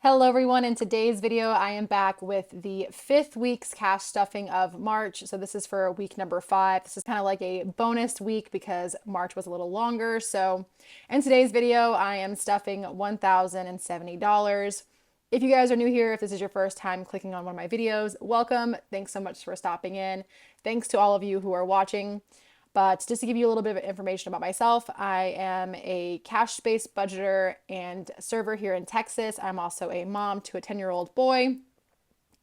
Hello everyone, in today's video I am back with the 5th week's cash stuffing of March. So this is for week number 5. This is kind of like a bonus week because March was a little longer. So in today's video I am stuffing $1,070. If you guys are new here, if this is your first time clicking on one of my videos, welcome. Thanks so much for stopping in. Thanks to all of you who are watching. But just to give you a little bit of information about myself, I am a cash-based budgeter and server here in Texas. I'm also a mom to a 10-year-old boy.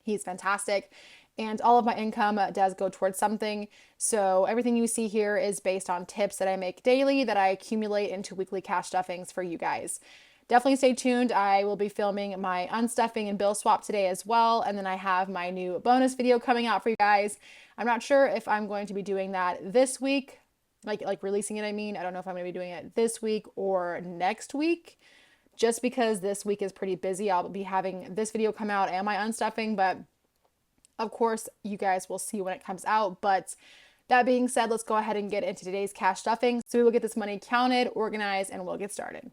He's fantastic. And all of my income does go towards something. So everything you see here is based on tips that I make daily that I accumulate into weekly cash stuffings for you guys. Definitely stay tuned. I will be filming my unstuffing and bill swap today as well. And then I have my new bonus video coming out for you guys. I'm not sure if I'm going to be doing that this week, like releasing it, I mean. I don't know if I'm going to be doing it this week or next week, just because this week is pretty busy. I'll be having this video come out and my unstuffing, but of course you guys will see when it comes out. But that being said, let's go ahead and get into today's cash stuffing. So we will get this money counted, organized, and we'll get started.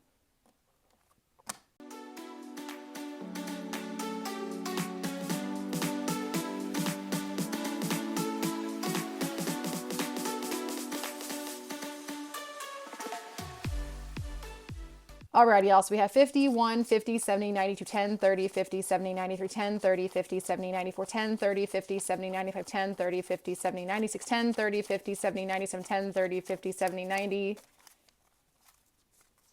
Alrighty, y'all, so we have 50, 1, 50, 70, 92, 10, 30, 50, 70, 93, 10, 30, 50, 70, 94, 10, 30, 50, 70, 95, 10, 30, 50, 70, 96, 10, 30, 50, 70, 97, 10, 30, 50, 70, 90,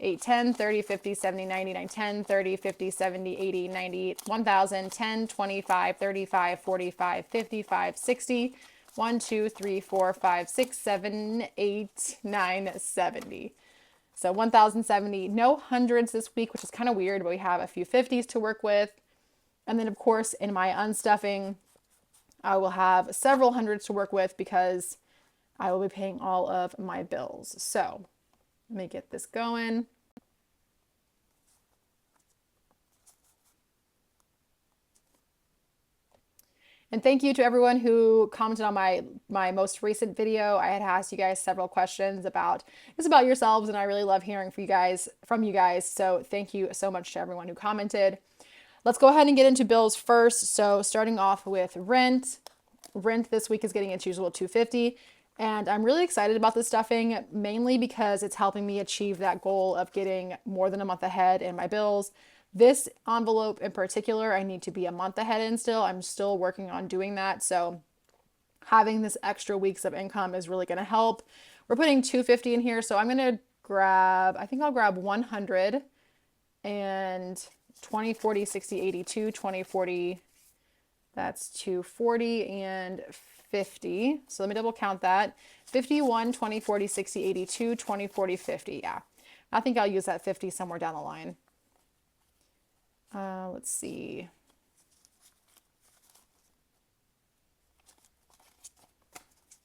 8, 10, 30, 50, 70, 99, 10, 30, 50, 70, 80, 90, 1000, 10, 25, 35, 45, 55, 60, 1, 2, 3, 4, 5, 6, 7, 8, 9, 70. So 1,070, no hundreds this week, which is kind of weird, but we have a few 50s to work with. And then of course, in my unstuffing, I will have several hundreds to work with because I will be paying all of my bills. So let me get this going. And thank you to everyone who commented on my most recent video. I had asked you guys several questions about yourselves, and I really love hearing from you guys. So thank you so much to everyone who commented. Let's go ahead and get into bills first. So starting off with rent. Rent this week is getting its usual $250. And I'm really excited about this stuffing, mainly because it's helping me achieve that goal of getting more than a month ahead in my bills. This envelope in particular, I need to be a month ahead in still. I'm still working on doing that. So having this extra weeks of income is really going to help. We're putting $250 in here. So I'm going to I think I'll grab 100 and 20, 40, 60, 82, 20, 40, that's 240 and 50. So let me double count that. 51, 20, 40, 60, 82, 20, 40, 50. Yeah. I think I'll use that 50 somewhere down the line. Let's see.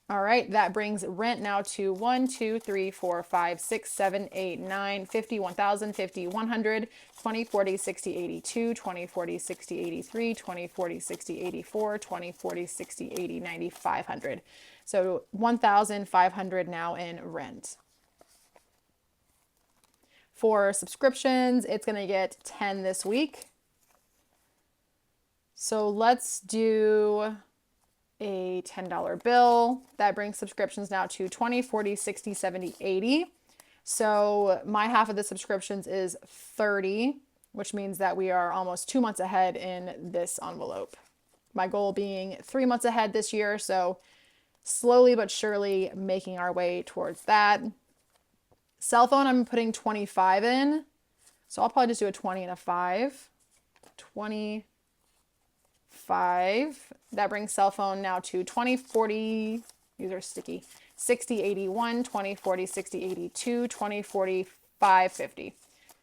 All right, that brings rent now to 1, 2, 3, 4, 5, 6, 7, 8, 9, 50, 1,000, 50, 100, 20, 40, 60, 82, 20, 40, 60, 83, 20, 40, 60, 84, 20, 40, 60, 80, 90, 500. So 1,500 now in rent. For subscriptions, it's going to get 10 this week. So let's do a $10 bill. That brings subscriptions now to 20, 40, 60, 70, 80. So my half of the subscriptions is 30, which means that we are almost 2 months ahead in this envelope. My goal being 3 months ahead this year. So slowly but surely making our way towards that. Cell phone, I'm putting 25 in. So I'll probably just do a 20 and a 5. 25. That brings cell phone now to 20, 40. These are sticky. 60, 81, 20, 40, 60, 82, 20, 45, 50.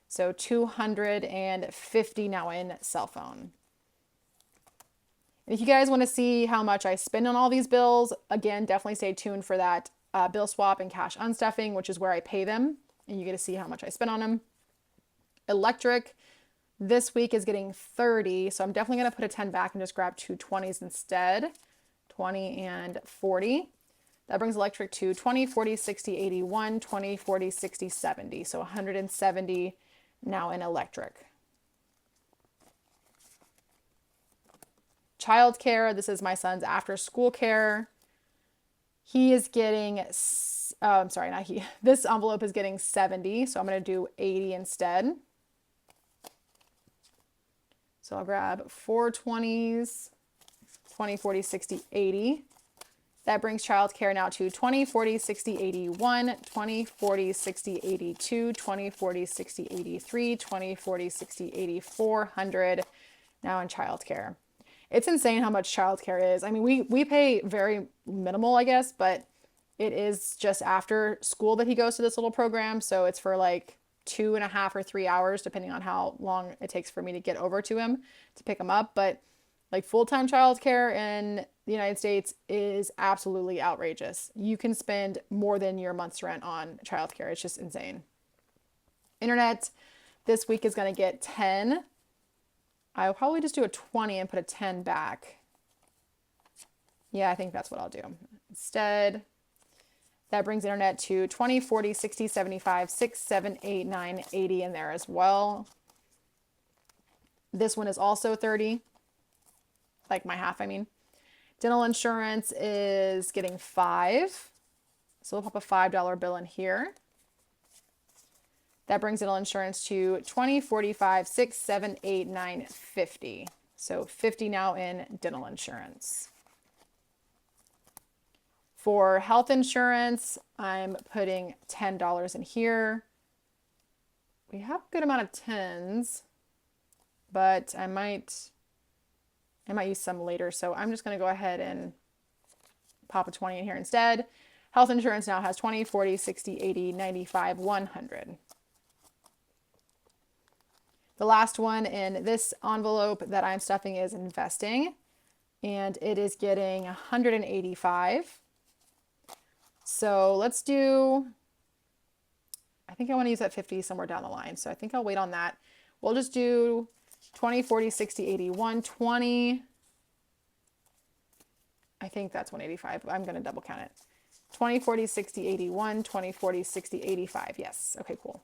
So 250 now in cell phone. And if you guys want to see how much I spend on all these bills, again, definitely stay tuned for that bill swap and cash unstuffing, which is where I pay them, and you get to see how much I spend on them. Electric this week is getting 30, so I'm definitely going to put a 10 back and just grab two 20s instead. 20 and 40. That brings electric to 20, 40, 60, 81, 20, 40, 60, 70. So 170 now in electric. childcare. This is my son's after school care. He is getting, I'm sorry, not he. This envelope is getting 70, so I'm going to do 80 instead. So I'll grab 4 20s, 20, 40, 60, 80. That brings childcare now to 20, 40, 60, 81, 20, 40, 60, 82, 20, 40, 60, 83, 20, 40, 60, 84, 100 now in childcare. It's insane how much childcare is. I mean, we pay very minimal, I guess, but it is just after school that he goes to this little program. So it's for like 2.5 or 3 hours, depending on how long it takes for me to get over to him to pick him up. But like full-time childcare in the United States is absolutely outrageous. You can spend more than your month's rent on childcare. It's just insane. Internet this week is going to get 10. I'll probably just do a 20 and put a 10 back. Yeah, I think that's what I'll do. Instead, that brings internet to 20, 40, 60, 75, 6, 7, 8, 9, 80 in there as well. This one is also 30. Like my half, I mean. Dental insurance is getting 5. So we'll pop a $5 bill in here. That brings dental insurance to 20, 45, 6, 7, 8, 9, 50. So 50 now in dental insurance. For health insurance, I'm putting $10 in here. We have a good amount of 10s, but I might use some later. So I'm just going to go ahead and pop a 20 in here instead. Health insurance now has 20, 40, 60, 80, 95, 100. The last one in this envelope that I'm stuffing is investing, and it is getting 185. So let's do, I think I want to use that 50 somewhere down the line. So I think I'll wait on that. We'll just do 20, 40, 60, 80, 120. I think that's 185. I'm going to double count it. 20, 40, 60, 81, 20, 40, 60, 85. Yes. Okay, cool.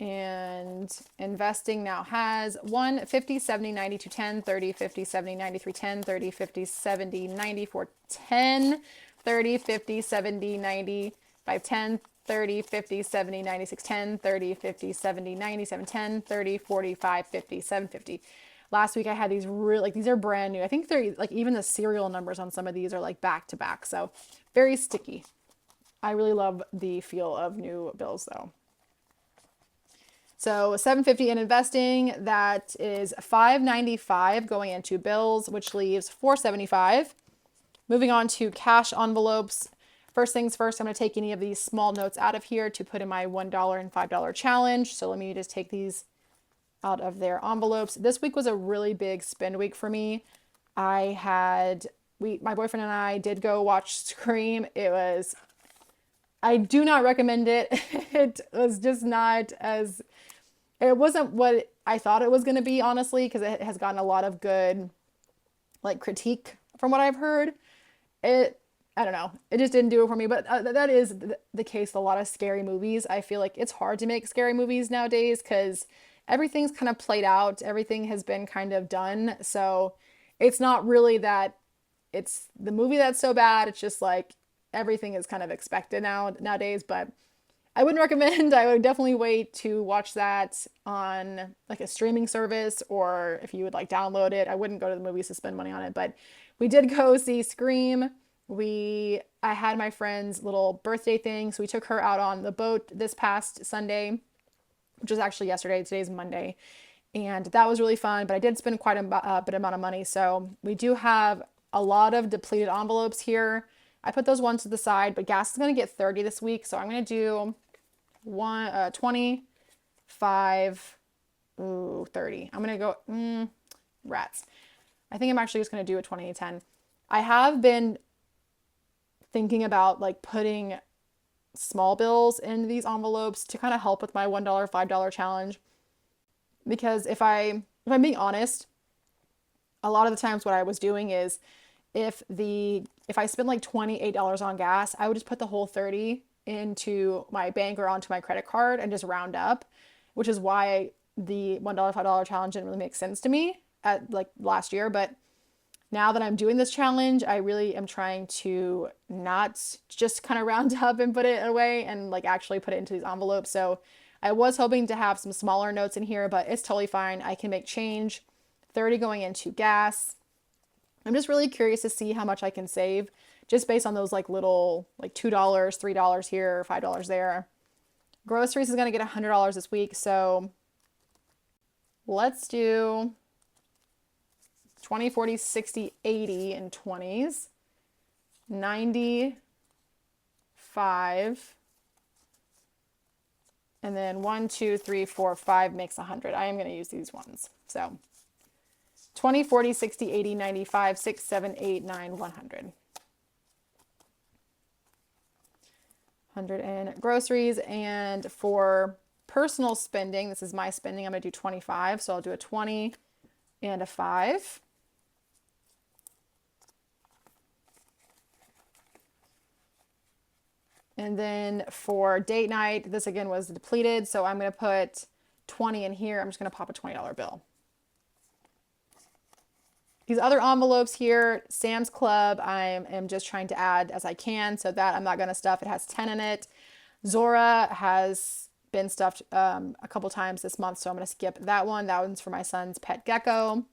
And investing now has 1, 50, 70, 90 to 10, 30, 50, 70, 93, 10, 30, 50, 70, 94, 10, 30, 50, 70, 95, 10, 30, 50, 70, 96, 10, 30, 50, 70, 97, 10, 30, 45, 50, 750. Last week I had these really, like these are brand new. I think they're like even the serial numbers on some of these are like back to back. So very sticky. I really love the feel of new bills though. So $750 in investing, that is $595 going into bills, which leaves $475. Moving on to cash envelopes. First things first, I'm going to take any of these small notes out of here to put in my $1 and $5 challenge. So let me just take these out of their envelopes. This week was a really big spend week for me. My boyfriend and I did go watch Scream. I do not recommend it. It was just not as, it wasn't what I thought it was going to be, honestly, because it has gotten a lot of good, like, critique from what I've heard. I don't know. It just didn't do it for me, but that is the case with a lot of scary movies. I feel like it's hard to make scary movies nowadays because everything's kind of played out. Everything has been kind of done. So it's not really that it's the movie that's so bad. It's just like everything is kind of expected nowadays, but I wouldn't recommend. I would definitely wait to watch that on like a streaming service, or if you would like download it. I wouldn't go to the movies to spend money on it, but we did go see Scream. I had my friend's little birthday thing, so we took her out on the boat this past Sunday, which was actually yesterday. Today's Monday, and that was really fun, but I did spend quite a bit amount of money. So we do have a lot of depleted envelopes here. I put those ones to the side, but gas is going to get 30 this week. So I'm going to do 20, 5, 30. I'm going to go, rats. I think I'm actually just going to do a 20 10. I have been thinking about like putting small bills in these envelopes to kind of help with my $1, $5 challenge. Because if I'm being honest, a lot of the times what I was doing is if I spent like $28 on gas, I would just put the whole 30 into my bank or onto my credit card and just round up, which is why the $1, $5 challenge didn't really make sense to me at like last year, but now that I'm doing this challenge, I really am trying to not just kind of round up and put it away and like actually put it into these envelopes. So I was hoping to have some smaller notes in here, but it's totally fine. I can make change. 30 going into gas. I'm just really curious to see how much I can save just based on those like little like $2, $3 here, $5 there. Groceries is going to get $100 this week. So let's do 20, 40, 60, 80 in 20s, 95, and then 1, 2, 3, 4, 5 makes 100. I am going to use these ones. So 20, 40, 60, 80, 95, 6, 7, 8, 9, 100. 100 in groceries. And for personal spending, this is my spending, I'm going to do 25. So I'll do a 20 and a 5. And then for date night, this again was depleted. So I'm going to put 20 in here. I'm just going to pop a $20 bill. These other envelopes here, Sam's Club, I am just trying to add as I can. So that I'm not going to stuff. It has 10 in it. Zora has been stuffed a couple times this month. So I'm going to skip that one. That one's for my son's pet gecko.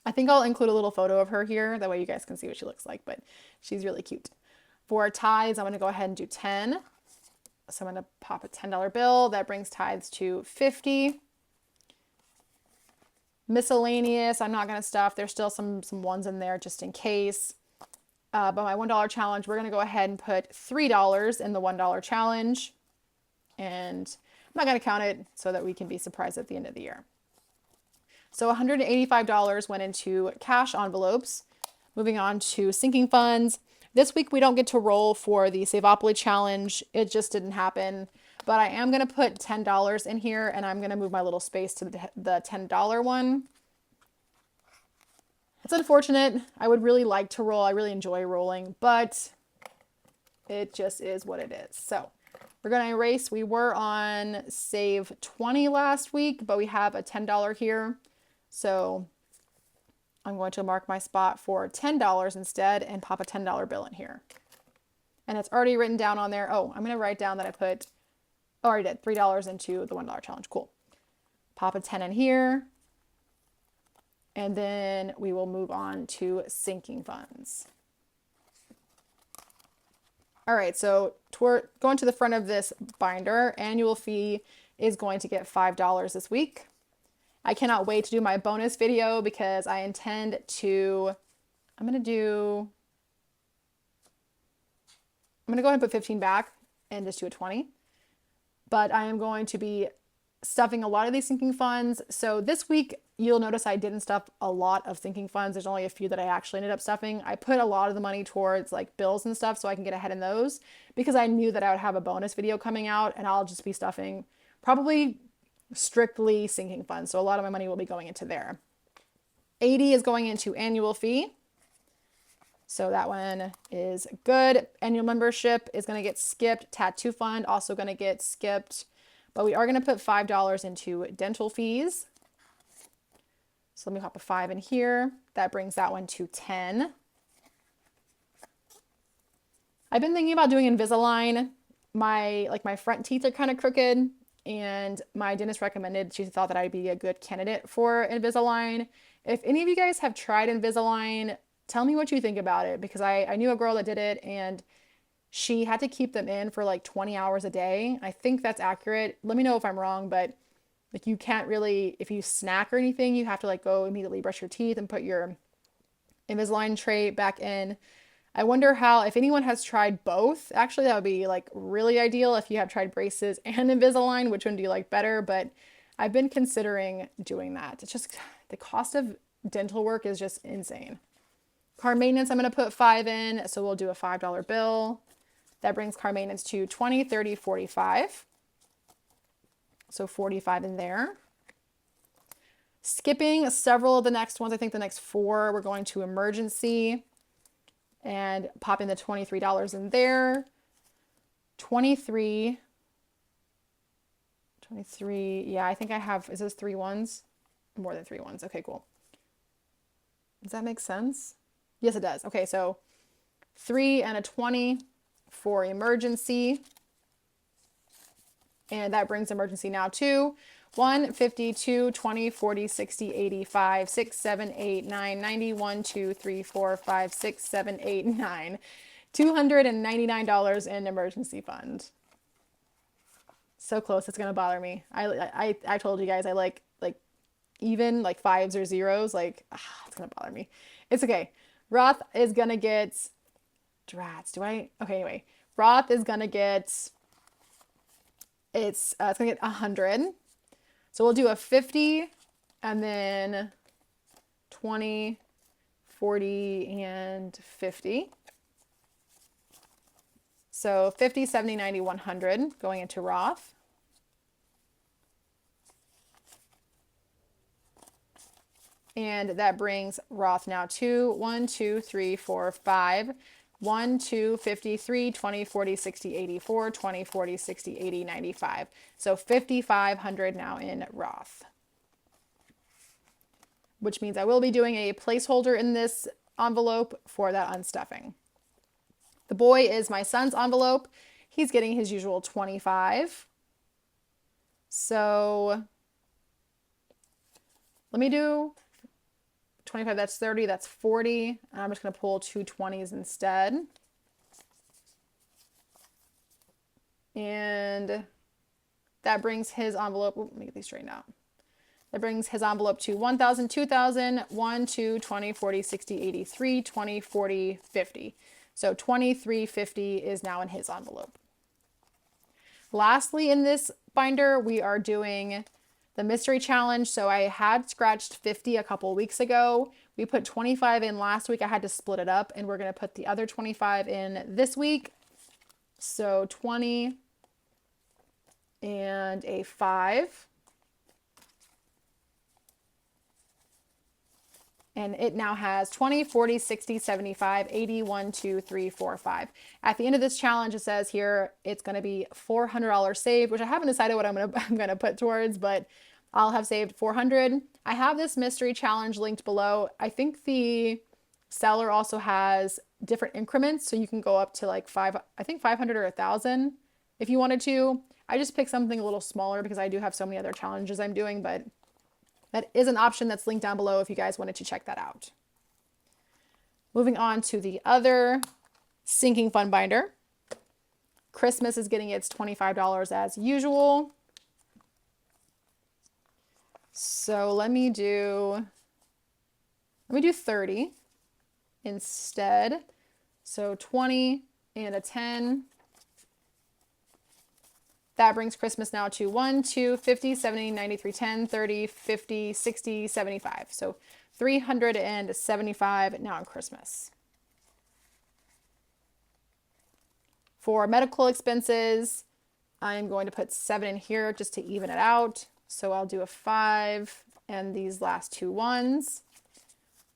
I think I'll include a little photo of her here. That way you guys can see what she looks like, but she's really cute. For tithes, I'm going to go ahead and do 10. So I'm going to pop a $10 bill. That brings tithes to 50. Miscellaneous, I'm not going to stuff. There's still some ones in there just in case. But my $1 challenge, we're going to go ahead and put $3 in the $1 challenge. And I'm not going to count it so that we can be surprised at the end of the year. So $185 went into cash envelopes. Moving on to sinking funds. This week we don't get to roll for the Saveopoly challenge. It just didn't happen. But I am going to put $10 in here, and I'm going to move my little space to the $10 one. It's unfortunate. I would really like to roll. I really enjoy rolling, but it just is what it is. So we're going to erase. We were on save 20 last week, but we have a $10 here. So I'm going to mark my spot for $10 instead and pop a $10 bill in here. And it's already written down on there. Oh, I'm going to write down that I put, oh, I already did, $3 into the $1 challenge. Cool. Pop a 10 in here. And then we will move on to sinking funds. All right, so going to the front of this binder, annual fee is going to get $5 this week. I cannot wait to do my bonus video because I intend to, I'm going to go ahead and put 15 back and just do a 20. But I am going to be stuffing a lot of these sinking funds. So this week, you'll notice I didn't stuff a lot of sinking funds. There's only a few that I actually ended up stuffing. I put a lot of the money towards like bills and stuff so I can get ahead in those because I knew that I would have a bonus video coming out and I'll just be stuffing probably strictly sinking funds. So a lot of my money will be going into there. 80 is going into annual fee. So that one is good. Annual membership is going to get skipped. Tattoo fund also going to get skipped. But we are going to put $5 into dental fees. So let me pop a 5 in here. That brings that one to 10. I've been thinking about doing Invisalign. My front teeth are kind of crooked. And my dentist recommended, she thought that I'd be a good candidate for Invisalign. If any of you guys have tried Invisalign, tell me what you think about it because I knew a girl that did it and she had to keep them in for like 20 hours a day. I think that's accurate. Let me know if I'm wrong, but like you can't really, if you snack or anything, you have to like go immediately brush your teeth and put your Invisalign tray back in. I wonder if anyone has tried both. Actually, that would be like really ideal if you have tried braces and Invisalign, which one do you like better? But I've been considering doing that. It's just the cost of dental work is just insane. Car maintenance, I'm going to put 5 in. So we'll do a $5 bill. That brings car maintenance to 20, 30, 45. So 45 in there. Skipping several of the next ones. I think the next 4, we're going to emergency. And popping the $23 in there. 23, 23. Yeah, I think I have, is this 3 ones? More than 3 ones. Okay, cool. Does that make sense? Yes, it does. Okay, so 3 and a 20 for emergency. And that brings emergency now to 1, 50, 2, 20, 40, 60, 85, 6, 7, 8, 9, 90, 1, 2, 3, 4, 5, 6, 7, 8, 9. $299 in emergency fund. So close, it's gonna bother me. I told you guys I like even like fives or zeros, like it's gonna bother me. It's okay. Roth is gonna get drats. Do I? Okay, anyway. Roth is gonna get it's gonna get 100. So we'll do a 50 and then 20, 40, and 50. So 50, 70, 90, 100 going into Roth. And that brings Roth now to 1, 2, 3, 4, 5. 1, 2, 53, 20, 40, 60, 84, 20, 40, 60, 80, 95. So 5,500 now in Roth. Which means I will be doing a placeholder in this envelope for that unstuffing. The boy is my son's envelope. He's getting his usual 25. So let me do 25, that's 30, that's 40. I'm just going to pull 2 20s instead. And that brings his envelope, let me get these straightened out. That brings his envelope to 1,000, 2,000, 1, 2, 20, 40, 60, 83, 20, 40, 50. So 2350 is now in his envelope. Lastly, in this binder, we are doing the mystery challenge. So I had scratched 50 a couple weeks ago. We put 25 in last week. I had to split it up, and we're going to put the other 25 in this week. So 20 and a 5. And it now has 20, 40, 60, 75, 80, 1, 2, 3, 4, 5. At the end of this challenge, it says here it's going to be $400 saved, which I haven't decided what I'm going to put towards, but I'll have saved 400. I have this mystery challenge linked below. I think the seller also has different increments, so you can go up to like 500 or 1,000 if you wanted to. I just picked something a little smaller because I do have so many other challenges I'm doing, but that is an option that's linked down below if you guys wanted to check that out. Moving on to the other sinking fund binder. Christmas is getting its $25 as usual. So let me do 30 instead. So 20 and a 10. That brings Christmas now to 1, 2, 50, 70, 93, 10, 30, 50, 60, 75. So 375 now on Christmas. For medical expenses, I'm going to put 7 in here just to even it out. So I'll do a 5 and these last 2 ones.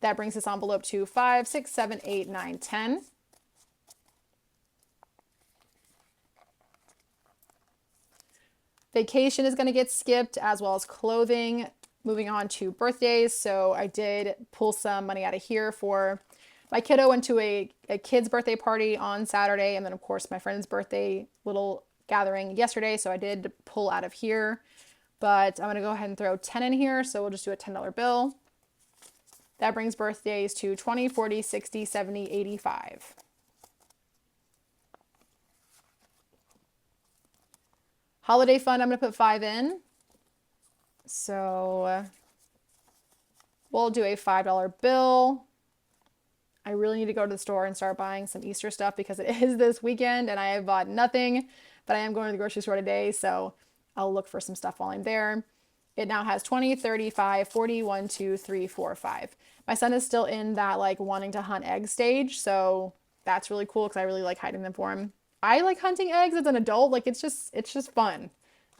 That brings this envelope to 5, 6, 7, 8, 9, 10. Vacation is going to get skipped, as well as clothing. Moving on to birthdays. So I did pull some money out of here for my kiddo. Went to a kid's birthday party on Saturday. And then, of course, my friend's birthday little gathering yesterday. So I did pull out of here. But I'm going to go ahead and throw 10 in here. So we'll just do a $10 bill. That brings birthdays to 20, 40, 60, 70, 85. Holiday fund, I'm going to put 5 in. So we'll do a $5 bill. I really need to go to the store and start buying some Easter stuff because it is this weekend and I have bought nothing, but I am going to the grocery store today. So I'll look for some stuff while I'm there. It now has 20, 35, 40, 1, 2, 3, 4, 5. My son is still in that like wanting to hunt egg stage. So that's really cool because I really like hiding them for him. I like hunting eggs as an adult. Like it's just fun.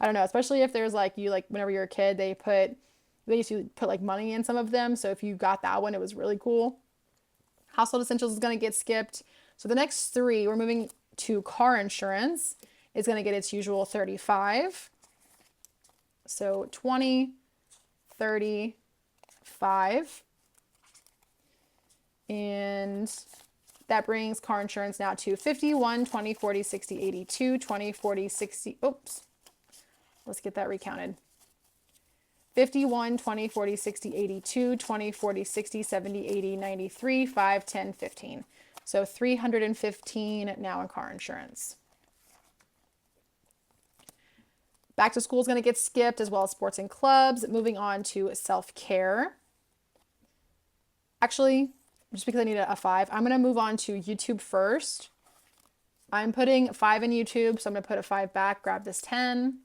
I don't know, especially if there's like whenever you're a kid, they used to put like money in some of them. So if you got that one, it was really cool. Household essentials is going to get skipped. So the next 3, we're moving to car insurance, is going to get its usual 35. So 20, 30, 5. And that brings car insurance now to 51, 20, 40, 60, 82, 20, 40, 60. Oops. Let's get that recounted. 51, 20, 40, 60, 82, 20, 40, 60, 70, 80, 93, 5, 10, 15. So 315 now in car insurance. Back to school is going to get skipped, as well as sports and clubs. Moving on to self-care. Actually, just because I need a 5, I'm going to move on to YouTube first. I'm putting 5 in YouTube, so I'm going to put a 5 back, grab this 10.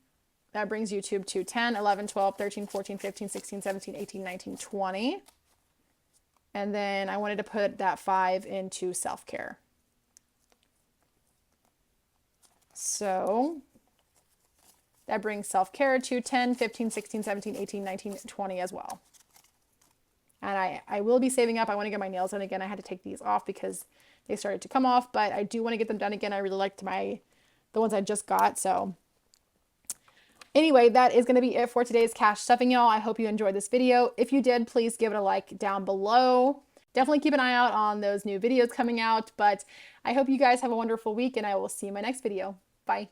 That brings YouTube to 10, 11, 12, 13, 14, 15, 16, 17, 18, 19, 20. And then I wanted to put that 5 into self-care. So that brings self-care to 10, 15, 16, 17, 18, 19, 20 as well. And I will be saving up. I want to get my nails done again. I had to take these off because they started to come off, but I do want to get them done again. I really liked the ones I just got. So anyway, that is going to be it for today's cash stuffing, y'all. I hope you enjoyed this video. If you did, please give it a like down below. Definitely keep an eye out on those new videos coming out, but I hope you guys have a wonderful week, and I will see you in my next video. Bye.